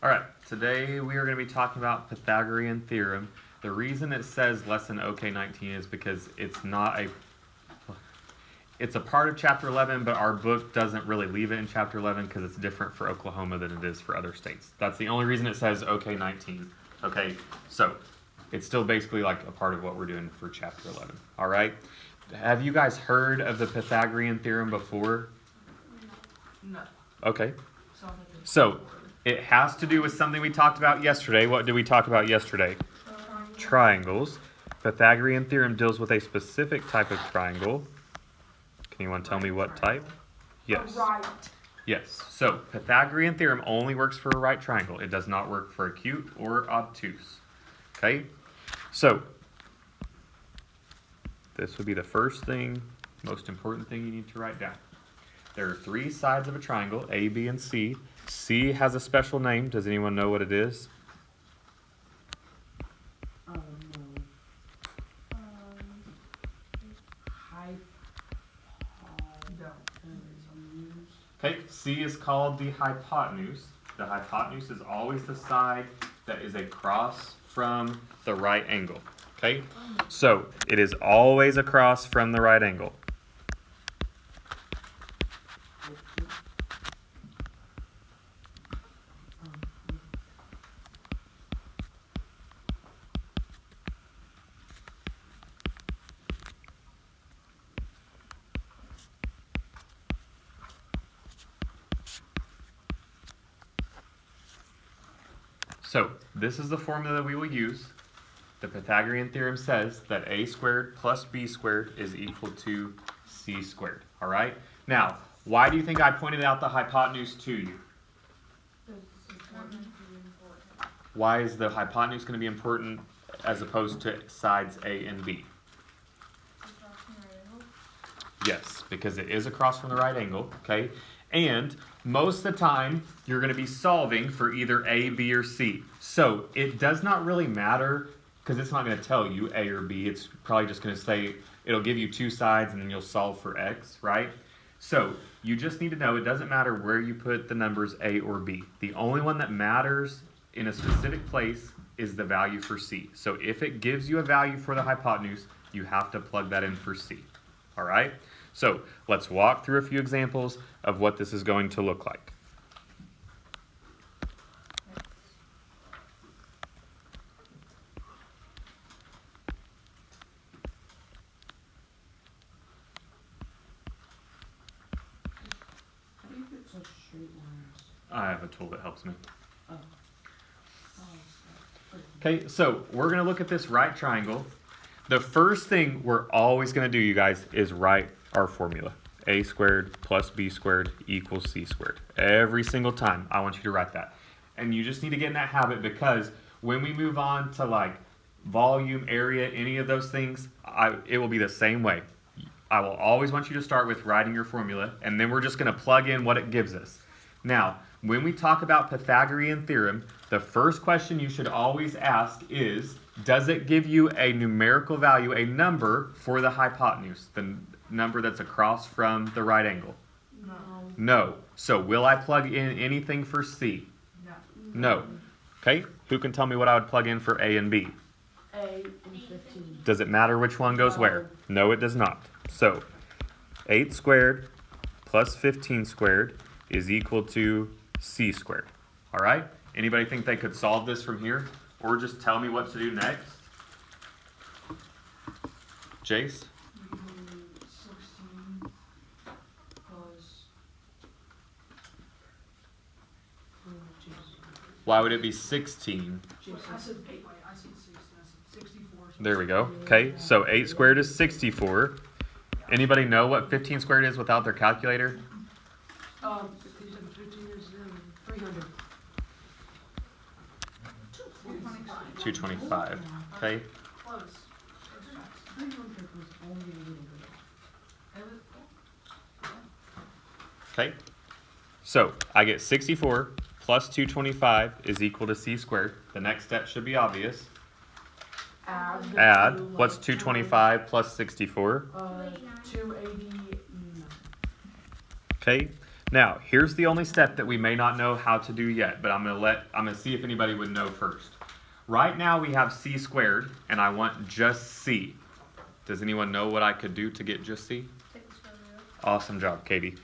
All right, today we are going to be talking about Pythagorean theorem. The reason it says lesson Ok19 is because it's a part of chapter 11, but our book doesn't really leave it in chapter 11 because it's different for Oklahoma than it is for other states. That's the only reason it says Ok19. Okay, so it's still basically like a part of what we're doing for chapter 11. All right, have you guys heard of the Pythagorean theorem before? No. Okay, so it has to do with something we talked about yesterday. What did we talk about yesterday? Triangles. Pythagorean theorem deals with a specific type of triangle. Can anyone tell me what type? Yes. Right. Yes. So Pythagorean theorem only works for a right triangle. It does not work for acute or obtuse. Okay? So this would be the first thing, most important thing you need to write down. There are three sides of a triangle, A, B, and C. C has a special name. Does anyone know what it is? No. Okay, C is called the hypotenuse. The hypotenuse is always the side that is across from the right angle. Okay, so it is always across from the right angle. So this is the formula that we will use. The Pythagorean theorem says that a squared plus b squared is equal to c squared. All right? Now, why do you think I pointed out the hypotenuse to you? Why is the hypotenuse going to be important as opposed to sides A and B? Yes, because it is across from the right angle, okay? And most of the time, you're going to be solving for either A, B, or C. So it does not really matter because it's not going to tell you A or B. It's probably just going to say, it'll give you two sides and then you'll solve for X, right? So you just need to know it doesn't matter where you put the numbers A or B. The only one that matters in a specific place is the value for C. So if it gives you a value for the hypotenuse, you have to plug that in for C. All right? So let's walk through a few examples of what this is going to look like. How do you get such straight lines? I have a tool that helps me. Oh. Okay, so we're going to look at this right triangle. The first thing we're always going to do, you guys, is write our formula. A squared plus b squared equals c squared. Every single time, I want you to write that. And you just need to get in that habit because when we move on to like volume, area, any of those things, it will be the same way. I will always want you to start with writing your formula, and then we're just going to plug in what it gives us. Now, when we talk about Pythagorean theorem, the first question you should always ask is, does it give you a numerical value, a number for the hypotenuse, the number that's across from the right angle? No. No. So will I plug in anything for C? No. No. Okay, who can tell me what I would plug in for A and B? A and 15. Does it matter which one goes where? No, it does not. So 8 squared plus 15 squared is equal to C squared. All right? Anybody think they could solve this from here? Or just tell me what to do next? Jace? 16 plus... Why would it be 16? I said 8. I said 16. I said 64. There we go. Okay, so 8 squared is 64. Anybody know what 15 squared is without their calculator? 15 is 300. 225. Okay. Close. 300 was only a little bit. Okay. So I get 64 plus 225 is equal to c squared. The next step should be obvious. Add. What's 225 plus 64? 289. Okay. Now, here's the only step that we may not know how to do yet, but I'm gonna see if anybody would know first. Right now we have c squared, and I want just c. Does anyone know what I could do to get just c? Take the square root. Awesome job, Katie.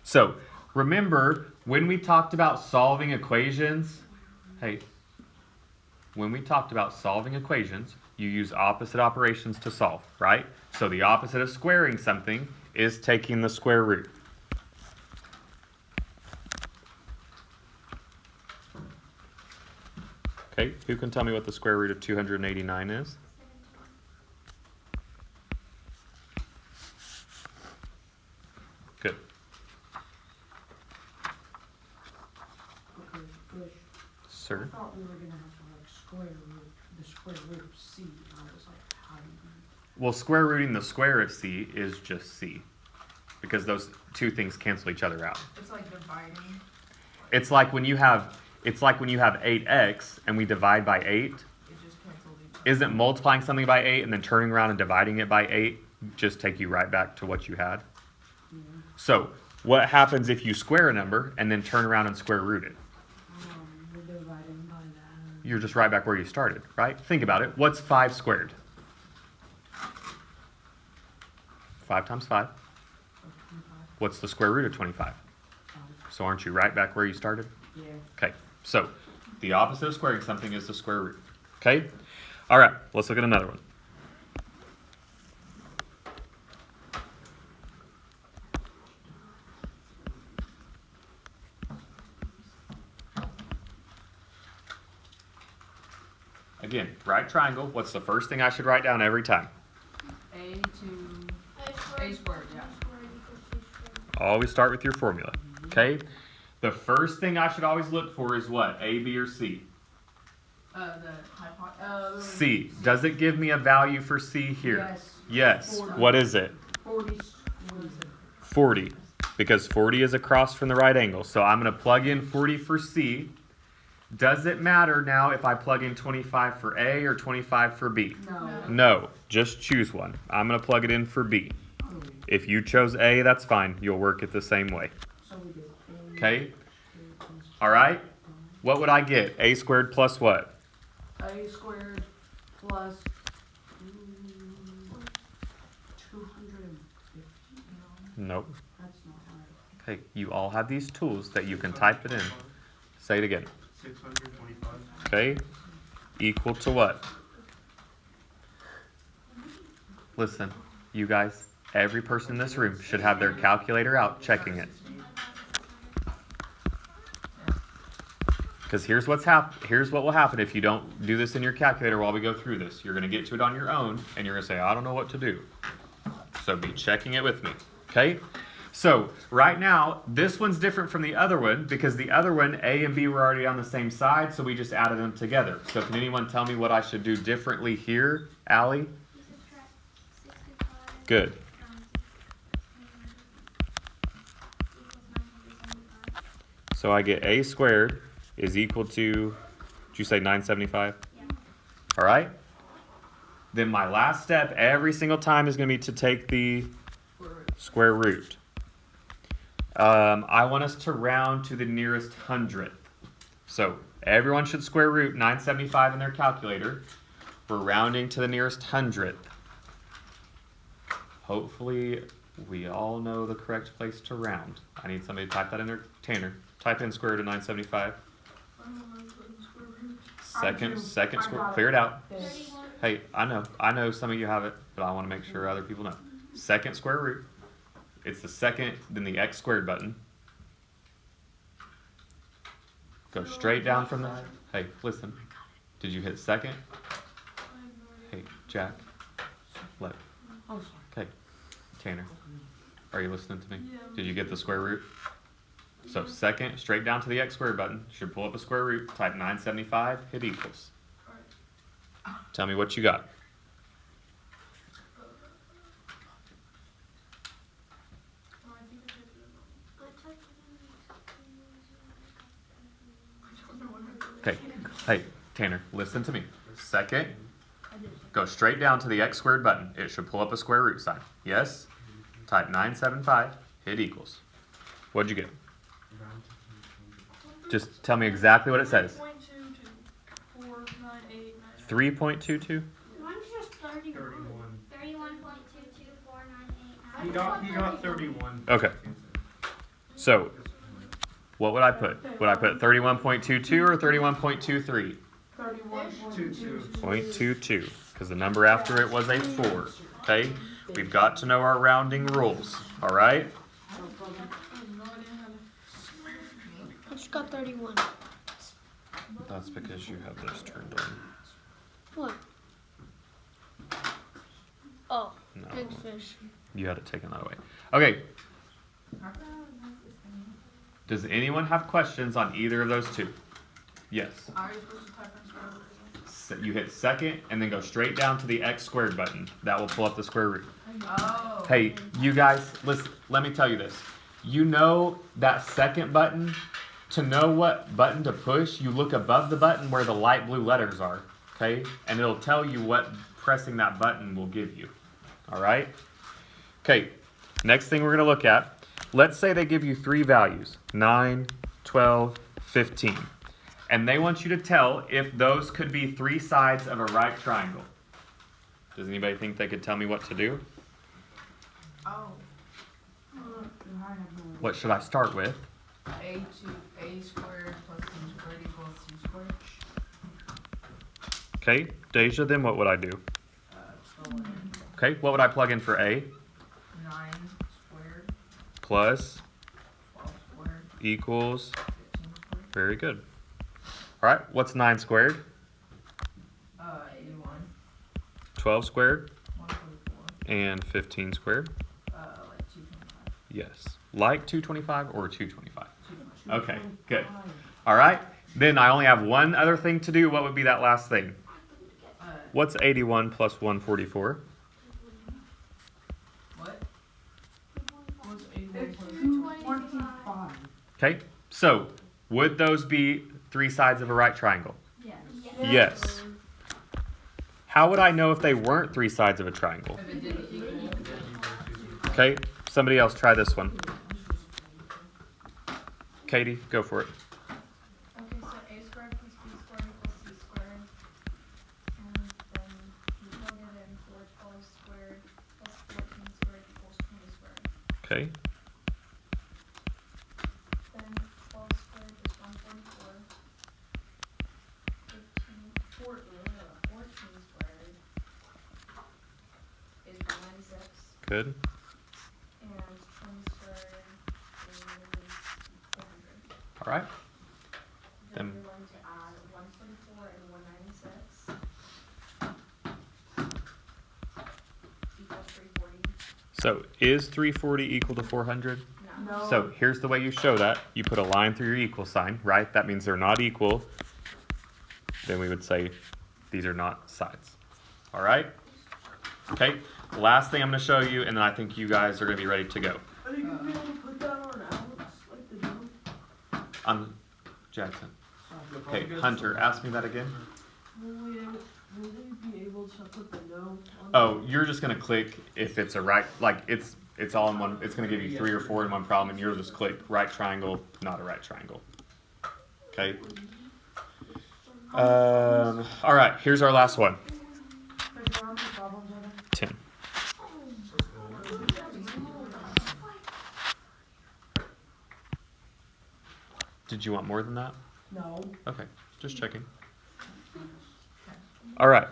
So, remember, when we talked about solving equations, when we talked about solving equations, you use opposite operations to solve, right? So the opposite of squaring something is taking the square root. Okay, who can tell me what the square root of 289 is? Good. Okay, Bush. Sir? I thought we were gonna have to like square root, the square root of c, and I was like, how do you? Well, square rooting the square of c is just c, because those two things cancel each other out. It's like dividing. It's like when you have 8x and we divide by 8. It just cancels each other. Isn't multiplying something by 8 and then turning around and dividing it by 8 just take you right back to what you had? Yeah. So what happens if you square a number and then turn around and square root it? We're dividing by that. You're just right back where you started, right? Think about it. What's 5 squared? 5 times 5. 25. What's the square root of 25? So aren't you right back where you started? Yeah. Okay, so the opposite of squaring something is the square root. Okay? All right, let's look at another one. Again, right triangle, what's the first thing I should write down every time? A to a squared, yeah. Always start with your formula, okay? The first thing I should always look for is what? A, B, or C? C. Does it give me a value for C here? Yes. Yes. 40. What is it? 40. 40. Because 40 is across from the right angle. So I'm going to plug in 40 for C. Does it matter now if I plug in 25 for A or 25 for B? No. No. Just choose one. I'm going to plug it in for B. If you chose A, that's fine. You'll work it the same way. So we did A. Okay? All right? What would I get? A squared plus what? A squared plus 250. No, Nope. that's not right. Okay, you all have these tools that you can type it in. Say it again. 625. Okay? Equal to what? Listen, you guys, every person in this room should have their calculator out checking it. Because here's what will happen if you don't do this in your calculator while we go through this. You're going to get to it on your own, and you're going to say, I don't know what to do. So be checking it with me, okay? So right now, this one's different from the other one because the other one, A and B were already on the same side, so we just added them together. So can anyone tell me what I should do differently here, Allie? Good. So I get A squared is equal to, did you say 975? Yeah. All right. Then my last step every single time is going to be to take the square root. I want us to round to the nearest hundredth. So everyone should square root 975 in their calculator. We're rounding to the nearest hundredth. Hopefully we all know the correct place to round. I need somebody to type that in there. Tanner, type in square root of 975. Second square, clear it out. Hey, I know some of you have it, but I want to make sure other people know. Second square root. It's the second, then the x squared button. Go straight down from the, hey, listen. Did you hit second? Hey, Jack. Let. Oh, sorry. Okay, Tanner. Are you listening to me? Did you get the square root? So second, straight down to the x squared button. Should pull up a square root. Type 975. Hit equals. Tell me what you got. Okay, hey, Tanner, listen to me. Second, go straight down to the x squared button. It should pull up a square root sign. Yes? Type 975, hit equals. What'd you get? Just tell me exactly what it says. 3.22, 3.22? Mine's just 31. 31.224989. He got 31. Okay. So, what would I put? Would I put 31.22 or 31.23? 31.22. 0.22, because the number after it was a 4. Okay? We've got to know our rounding rules. All right? I just got 31. That's because you have this turned on. What? Oh, No, big fish. you had it taken that away. Okay. Does anyone have questions on either of those two? Yes. Are you supposed to type in square root? You hit second and then go straight down to the X squared button. That will pull up the square root. Oh. Hey, you guys, listen, let me tell you this. You know that second button, to know what button to push, you look above the button where the light blue letters are, okay? And it'll tell you what pressing that button will give you, all right? Okay, next thing we're gonna look at, let's say they give you 3 values, 9, 12, 15. And they want you to tell if those could be 3 sides of a right triangle. Does anybody think they could tell me what to do? Oh. What should I start with? A squared plus b squared equals c squared. Okay, Deja, then what would I do? Fill in Okay, what would I plug in for A? 9 squared Plus 12 squared equals, 15 squared. very good. All right, what's 9 squared? 81. 12 squared? 144. And 15 squared? Like 225. Yes. Like 225 or 225? 225. Okay, good. All right, then I only have one other thing to do. What would be that last thing? What's 81 plus 144? What? What's 81.25? Okay, so would those be 3 sides of a right triangle? Yes. Yes. How would I know if they weren't 3 sides of a triangle? If it didn't equal. Okay, somebody else try this one. Katie, go for it. Okay, so a squared plus b squared equals c squared. And then you plug it in for 12 squared plus 14 squared equals 20 squared. Okay, Then 12 squared is 144. 14 squared is 196. good. And 20 squared is 400. All right. Then Then- you're going to add 144 and 196 equals 340. So is 340 equal to 400? No. No. So here's the way you show that. You put a line through your equal sign, right? That means they're not equal. Then we would say these are not sides. All right? Okay, last thing I'm going to show you, and then I think you guys are going to be ready to go. Are you gonna be able to put that on Alex, like the dome? I'm Jackson. Okay, Hunter, ask me that again. Will we be able to put the no on? Oh, you're just going to click if it's a right, like it's all in one, it's going to give you 3 or 4 in one problem, and you'll just click right triangle, not a right triangle. Okay? All right, here's our last one. Because how many problems are there? 10. Did you want more than that? No. Okay, just checking. All right.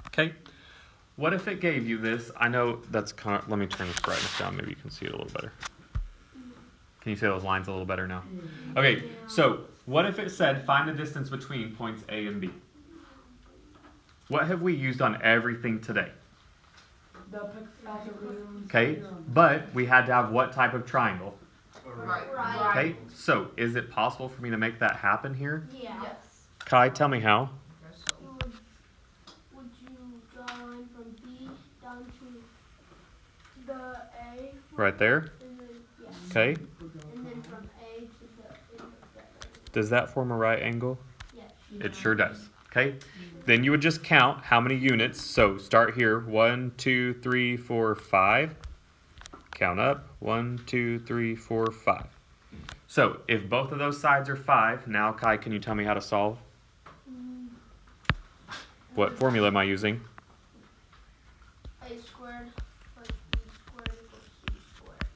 Okay. What if it gave you this? I know that's kind of, let me turn this brightness down. Maybe you can see it a little better. Can you see those lines a little better now? Okay, so what if it said find the distance between points A and B? What have we used on everything today? The Pythagorean. Okay, theorem. but we had to have what type of triangle? Right. Okay, so is it possible for me to make that happen here? Yeah. Yes. Kai, tell me how. Guess so. Would you draw a line from B down to the A. Right there. And then, yeah. Okay. And then from A to the end of that. Does that form a right angle? Yes. It sure does. Okay. Then you would just count how many units. So start here. 1, 2, 3, 4, 5. Count up. 1, 2, 3, 4, 5. So if both of those sides are 5, now Kai, can you tell me how to solve? What formula am I using? A squared plus B squared equals C squared.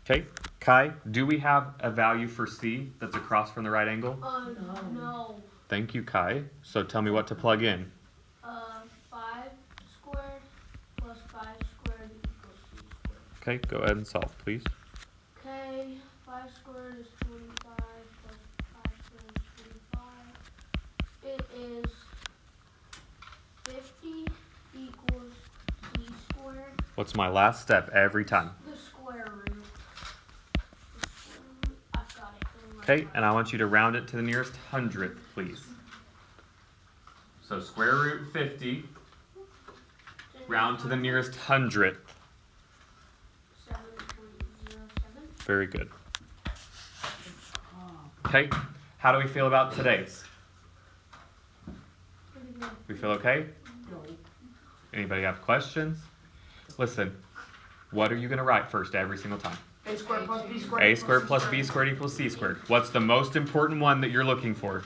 Okay. Kai, do we have a value for C that's across from the right angle? No. Thank you, Kai. So tell me what to plug in. 5 squared plus 5 squared equals C squared. Okay, go ahead and solve, please. Okay, 5 squared is 25 plus 5 squared is 25. It is 50 equals C squared. What's my last step every time? The square root. I've got it. Okay, and I want you to round it to the nearest hundredth, please. So square root 50, round to the nearest hundredth. 7.07. Very good. Okay, how do we feel about today's? Pretty good. We feel okay? No. Anybody have questions? Listen, what are you going to write first every single time? A squared plus B squared. A equals squared C plus B squared equals C squared. What's the most important one that you're looking for?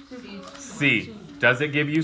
C. C. Does it give you